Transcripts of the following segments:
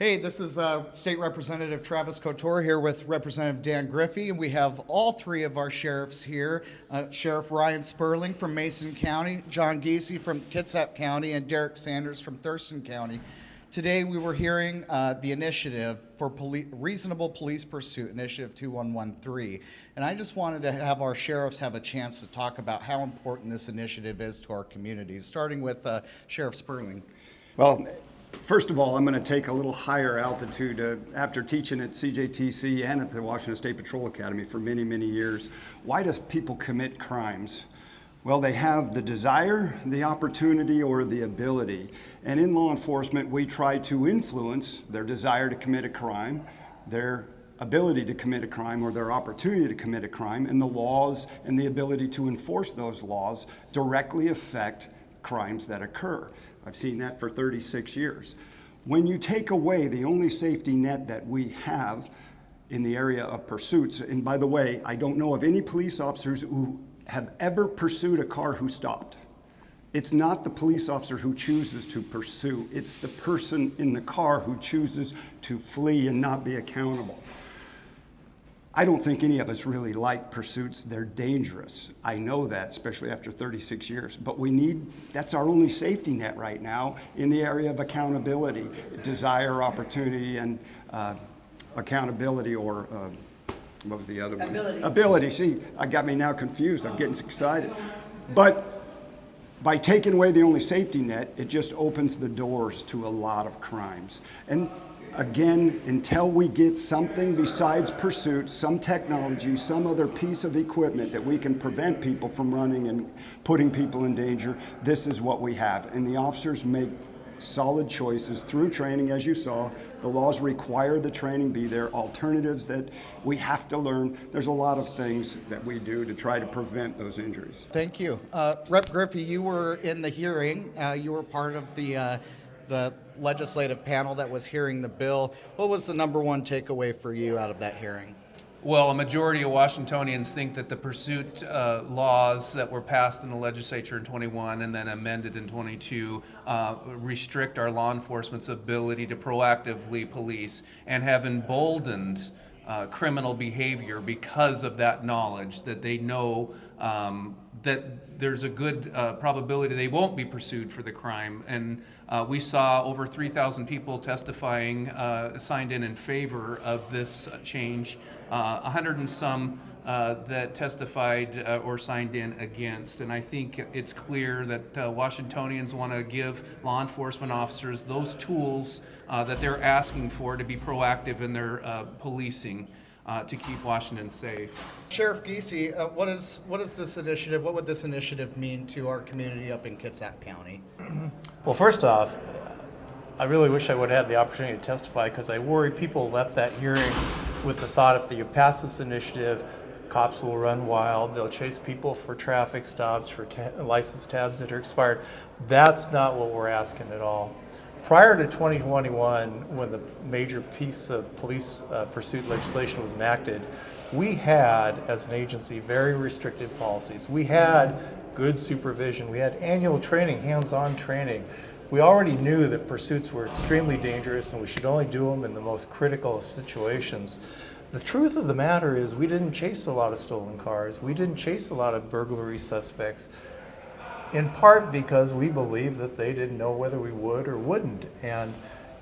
Hey, this is State Representative Travis Couture here with Representative Dan Griffey, and we have all three of our sheriffs here. Sheriff Ryan Spurling from Mason County, John Gese from Kitsap County, and Derek Sanders from Thurston County. Today we were hearing the initiative for reasonable police pursuit, Initiative 2113. And I just wanted to have our sheriffs have a chance to talk about how important this initiative is to our communities, starting with Sheriff Spurling. Well, first of all, I'm going to take a little higher altitude. After teaching at CJTC and at the Washington State Patrol Academy for many, many years, why does people commit crimes? Well, they have the desire, the opportunity, or the ability. And in law enforcement, we try to influence their desire to commit a crime, their ability to commit a crime, or their opportunity to commit a crime, and the laws and the ability to enforce those laws directly affect crimes that occur. I've seen that for 36 years. When you take away the only safety net that we have in the area of pursuits, and by the way, I don't know of any police officers who have ever pursued a car who stopped. It's not the police officer who chooses to pursue, it's the person in the car who chooses to flee and not be accountable. I don't think any of us really like pursuits. They're dangerous. I know that, especially after 36 years. But that's our only safety net right now in the area of accountability, desire, opportunity, and accountability, or what was the other one? Ability. See, I got me now confused. I'm getting excited. But by taking away the only safety net, it just opens the doors to a lot of crimes. And again, until we get something besides pursuit, some technology, some other piece of equipment that we can prevent people from running and putting people in danger, this is what we have. And the officers make solid choices through training, as you saw. The laws require the training be there, alternatives that we have to learn. There's a lot of things that we do to try to prevent those injuries. Thank you. Rep. Griffey, you were in the hearing. You were part of the legislative panel that was hearing the bill. What was the number one takeaway for you out of that hearing? Well, a majority of Washingtonians think that the pursuit laws that were passed in the legislature in 21 and then amended in 22 restrict our law enforcement's ability to proactively police and have emboldened criminal behavior because of that knowledge, that they know that there's a good probability they won't be pursued for the crime. And we saw over 3,000 people testifying, signed in favor of this change, 100 and some that testified or signed in against. And I think it's clear that Washingtonians want to give law enforcement officers those tools that they're asking for to be proactive in their policing to keep Washington safe. Sheriff Gese, what would this initiative mean to our community up in Kitsap County? Well, first off, I really wish I would have had the opportunity to testify, because I worry people left that hearing with the thought, if you pass this initiative, cops will run wild, they'll chase people for traffic stops, for license tabs that are expired. That's not what we're asking at all. Prior to 2021, when the major piece of police pursuit legislation was enacted, we had, as an agency, very restrictive policies. We had good supervision. We had annual training, hands-on training. We already knew that pursuits were extremely dangerous and we should only do them in the most critical of situations. The truth of the matter is, we didn't chase a lot of stolen cars. We didn't chase a lot of burglary suspects, in part because we believed that they didn't know whether we would or wouldn't. And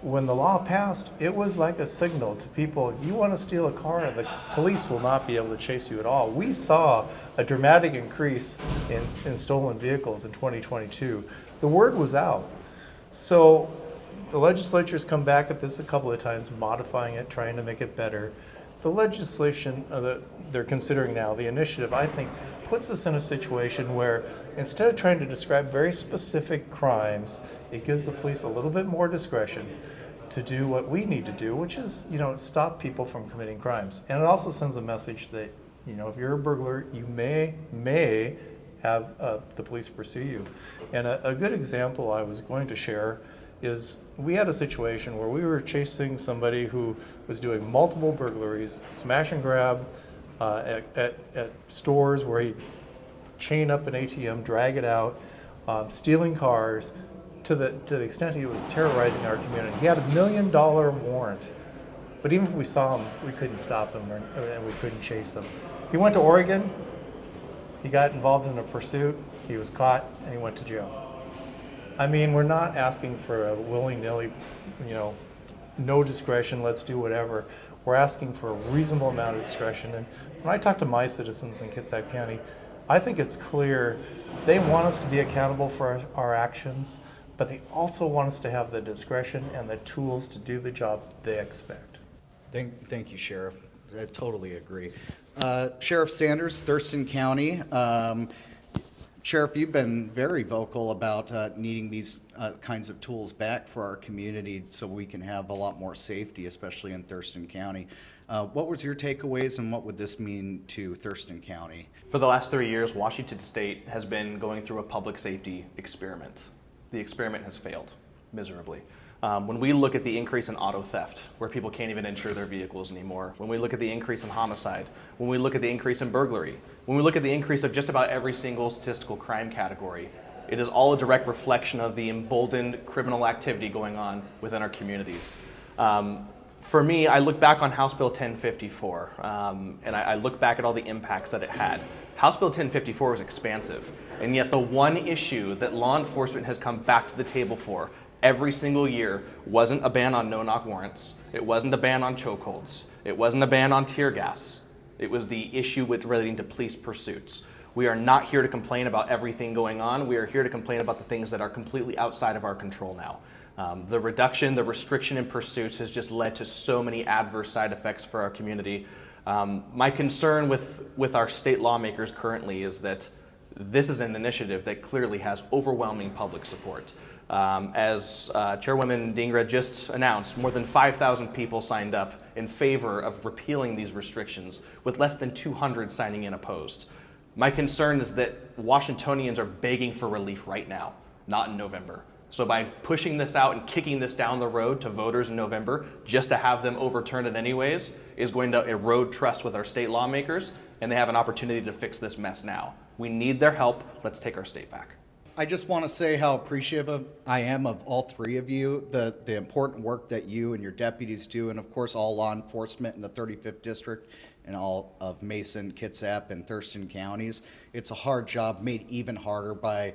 when the law passed, it was like a signal to people: you want to steal a car, the police will not be able to chase you at all. We saw a dramatic increase in stolen vehicles in 2022. The word was out. So the legislature's come back at this a couple of times, modifying it, trying to make it better. The legislation that they're considering now, the initiative, I think, puts us in a situation where, instead of trying to describe very specific crimes, it gives the police a little bit more discretion to do what we need to do, which is, stop people from committing crimes. And it also sends a message that, if you're a burglar, you may have the police pursue you. And a good example I was going to share is, we had a situation where we were chasing somebody who was doing multiple burglaries, smash and grab at stores where he'd chain up an ATM, drag it out, stealing cars, to the extent he was terrorizing our community. He had $1 million warrant, but even if we saw him, we couldn't stop him and we couldn't chase him. He went to Oregon, he got involved in a pursuit, he was caught, and he went to jail. I mean, we're not asking for a willy-nilly, no discretion, let's do whatever. We're asking for a reasonable amount of discretion. And when I talk to my citizens in Kitsap County, I think it's clear they want us to be accountable for our actions, but they also want us to have the discretion and the tools to do the job they expect. Thank you, Sheriff. I totally agree. Sheriff Sanders, Thurston County. Sheriff, you've been very vocal about needing these kinds of tools back for our community so we can have a lot more safety, especially in Thurston County. What was your takeaways and what would this mean to Thurston County? For the last 3 years, Washington State has been going through a public safety experiment. The experiment has failed miserably. When we look at the increase in auto theft, where people can't even insure their vehicles anymore, when we look at the increase in homicide, when we look at the increase in burglary, when we look at the increase of just about every single statistical crime category, it is all a direct reflection of the emboldened criminal activity going on within our communities. For me, I look back on House Bill 1054, and I look back at all the impacts that it had. House Bill 1054 was expansive, and yet the one issue that law enforcement has come back to the table for every single year wasn't a ban on no-knock warrants, it wasn't a ban on chokeholds, it wasn't a ban on tear gas, it was the issue with relating to police pursuits. We are not here to complain about everything going on, we are here to complain about the things that are completely outside of our control now. The reduction, the restriction in pursuits has just led to so many adverse side effects for our community. My concern with our state lawmakers currently is that this is an initiative that clearly has overwhelming public support. As Chairwoman Dingra just announced, more than 5,000 people signed up in favor of repealing these restrictions, with less than 200 signing in opposed. My concern is that Washingtonians are begging for relief right now, not in November. So by pushing this out and kicking this down the road to voters in November, just to have them overturn it anyways, is going to erode trust with our state lawmakers, and they have an opportunity to fix this mess now. We need their help. Let's take our state back. I just want to say how appreciative I am of all three of you, the important work that you and your deputies do, and of course all law enforcement in the 35th District and all of Mason, Kitsap, and Thurston counties. It's a hard job, made even harder by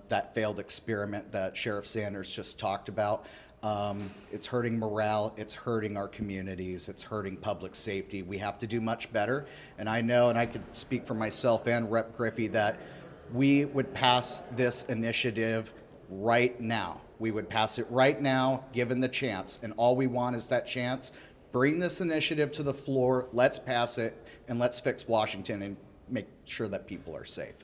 that failed experiment that Sheriff Sanders just talked about. It's hurting morale, it's hurting our communities, it's hurting public safety. We have to do much better, and I know, and I could speak for myself and Rep. Griffey, that we would pass this initiative right now. We would pass it right now, given the chance, and all we want is that chance. Bring this initiative to the floor, let's pass it, and let's fix Washington and make sure that people are safe.